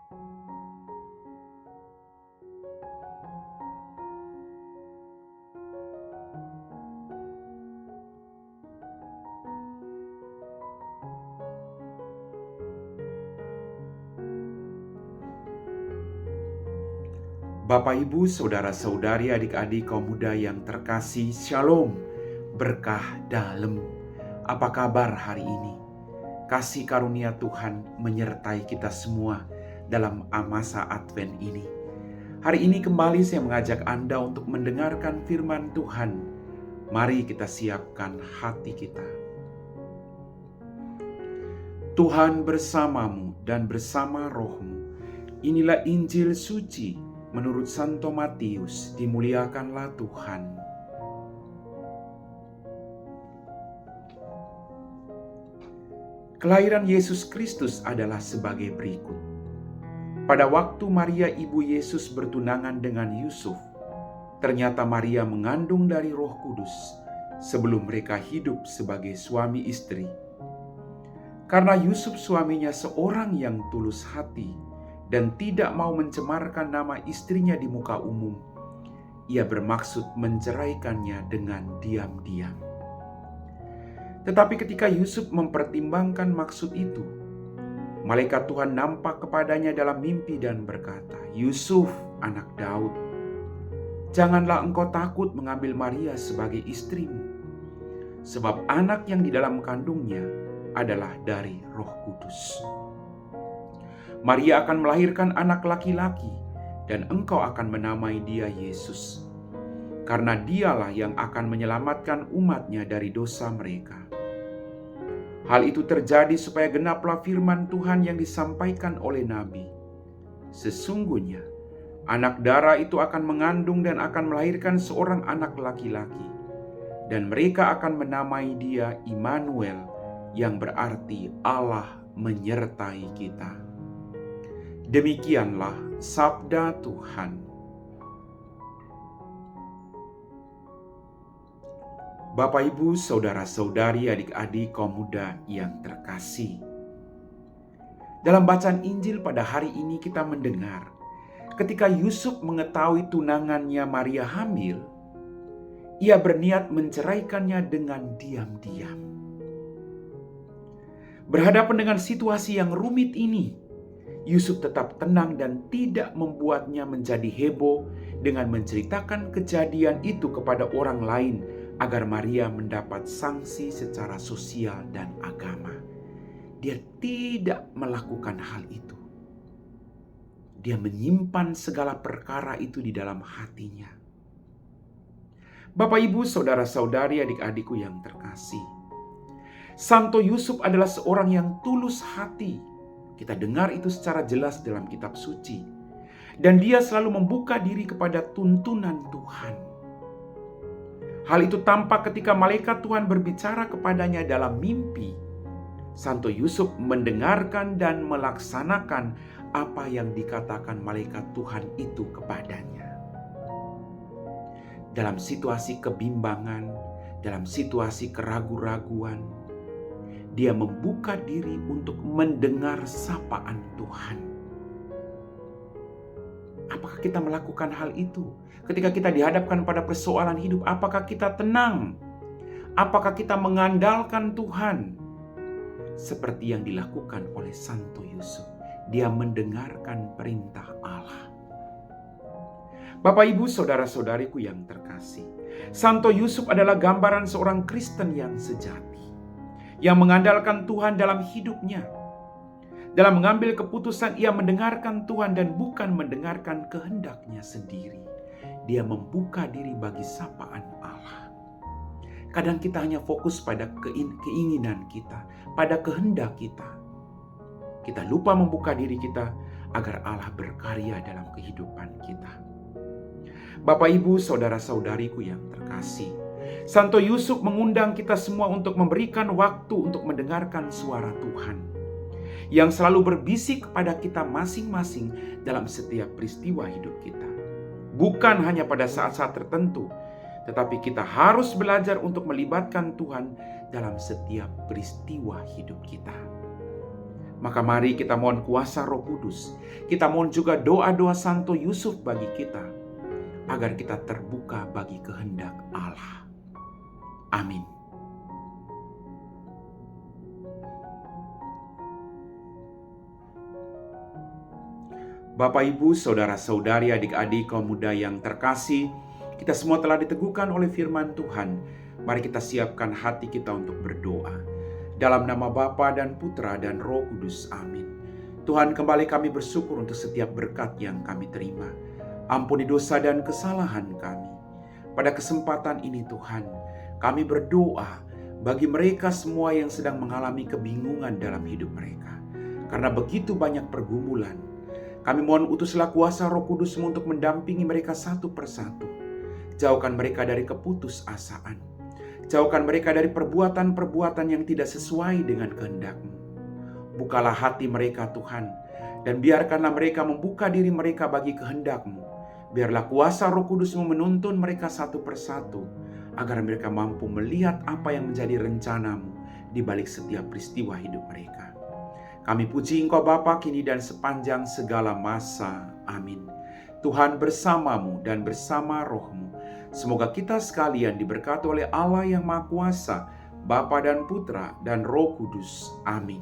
Bapak, Ibu, saudara-saudari, adik-adik kaum muda yang terkasih, Shalom, berkah dalam. Apa kabar hari ini? Kasih karunia Tuhan menyertai kita semua dalam masa Advent ini. Hari ini kembali saya mengajak Anda untuk mendengarkan firman Tuhan. Mari kita siapkan hati kita. Tuhan bersamamu dan bersama rohmu. Inilah Injil suci menurut Santo Matius. Dimuliakanlah Tuhan. Kelahiran Yesus Kristus adalah sebagai berikut. Pada waktu Maria ibu Yesus bertunangan dengan Yusuf, ternyata Maria mengandung dari Roh Kudus sebelum mereka hidup sebagai suami istri. Karena Yusuf suaminya seorang yang tulus hati dan tidak mau mencemarkan nama istrinya di muka umum, ia bermaksud menceraikannya dengan diam-diam. Tetapi ketika Yusuf mempertimbangkan maksud itu, malaikat Tuhan nampak kepadanya dalam mimpi dan berkata, "Yusuf, anak Daud, janganlah engkau takut mengambil Maria sebagai istrimu, sebab anak yang di dalam kandungnya adalah dari Roh Kudus. Maria akan melahirkan anak laki-laki, dan engkau akan menamai dia Yesus, karena dialah yang akan menyelamatkan umatnya dari dosa mereka." Hal itu terjadi supaya genaplah firman Tuhan yang disampaikan oleh Nabi. "Sesungguhnya anak darah itu akan mengandung dan akan melahirkan seorang anak laki-laki, dan mereka akan menamai dia Immanuel," yang berarti Allah menyertai kita. Demikianlah sabda Tuhan. Bapak, Ibu, saudara-saudari, adik-adik kaum muda yang terkasih. Dalam bacaan Injil pada hari ini kita mendengar ketika Yusuf mengetahui tunangannya Maria hamil, ia berniat menceraikannya dengan diam-diam. Berhadapan dengan situasi yang rumit ini, Yusuf tetap tenang dan tidak membuatnya menjadi heboh dengan menceritakan kejadian itu kepada orang lain agar Maria mendapat sanksi secara sosial dan agama. Dia tidak melakukan hal itu. Dia menyimpan segala perkara itu di dalam hatinya. Bapak, Ibu, saudara-saudari, adik-adikku yang terkasih, Santo Yusuf adalah seorang yang tulus hati. Kita dengar itu secara jelas dalam kitab suci. Dan dia selalu membuka diri kepada tuntunan Tuhan. Hal itu tampak ketika malaikat Tuhan berbicara kepadanya dalam mimpi. Santo Yusuf mendengarkan dan melaksanakan apa yang dikatakan malaikat Tuhan itu kepadanya. Dalam situasi kebimbangan, dalam situasi keraguan-raguan, dia membuka diri untuk mendengar sapaan Tuhan. Apakah kita melakukan hal itu? Ketika kita dihadapkan pada persoalan hidup, apakah kita tenang? Apakah kita mengandalkan Tuhan? Seperti yang dilakukan oleh Santo Yusuf. Dia mendengarkan perintah Allah. Bapak, Ibu, saudara-saudariku yang terkasih, Santo Yusuf adalah gambaran seorang Kristen yang sejati, yang mengandalkan Tuhan dalam hidupnya. Dalam mengambil keputusan, ia mendengarkan Tuhan dan bukan mendengarkan kehendaknya sendiri. Dia membuka diri bagi sapaan Allah. Kadang kita hanya fokus pada keinginan kita, pada kehendak kita. Kita lupa membuka diri kita agar Allah berkarya dalam kehidupan kita. Bapak, Ibu, saudara-saudariku yang terkasih, Santo Yusuf mengundang kita semua untuk memberikan waktu untuk mendengarkan suara Tuhan yang selalu berbisik kepada kita masing-masing dalam setiap peristiwa hidup kita. Bukan hanya pada saat-saat tertentu, tetapi kita harus belajar untuk melibatkan Tuhan dalam setiap peristiwa hidup kita. Maka mari kita mohon kuasa Roh Kudus. Kita mohon juga doa-doa Santo Yusuf bagi kita, agar kita terbuka bagi kehendak Allah. Amin. Bapak, Ibu, saudara-saudari, adik-adik, kaum muda yang terkasih, kita semua telah diteguhkan oleh firman Tuhan. Mari kita siapkan hati kita untuk berdoa. Dalam nama Bapa dan Putra dan Roh Kudus, amin. Tuhan, kembali kami bersyukur untuk setiap berkat yang kami terima. Ampuni dosa dan kesalahan kami. Pada kesempatan ini Tuhan, kami berdoa bagi mereka semua yang sedang mengalami kebingungan dalam hidup mereka. Karena begitu banyak pergumulan, kami mohon utuslah kuasa Roh Kudus-Mu untuk mendampingi mereka satu persatu. Jauhkan mereka dari keputusasaan. Jauhkan mereka dari perbuatan-perbuatan yang tidak sesuai dengan kehendak-Mu. Bukalah hati mereka Tuhan, dan biarkanlah mereka membuka diri mereka bagi kehendak-Mu. Biarlah kuasa Roh Kudus-Mu menuntun mereka satu persatu, agar mereka mampu melihat apa yang menjadi rencana-Mu di balik setiap peristiwa hidup mereka. Kami puji Engkau Bapa kini dan sepanjang segala masa. Amin. Tuhan bersamamu dan bersama roh-Mu. Semoga kita sekalian diberkati oleh Allah yang Maha Kuasa, Bapa dan Putra dan Roh Kudus. Amin.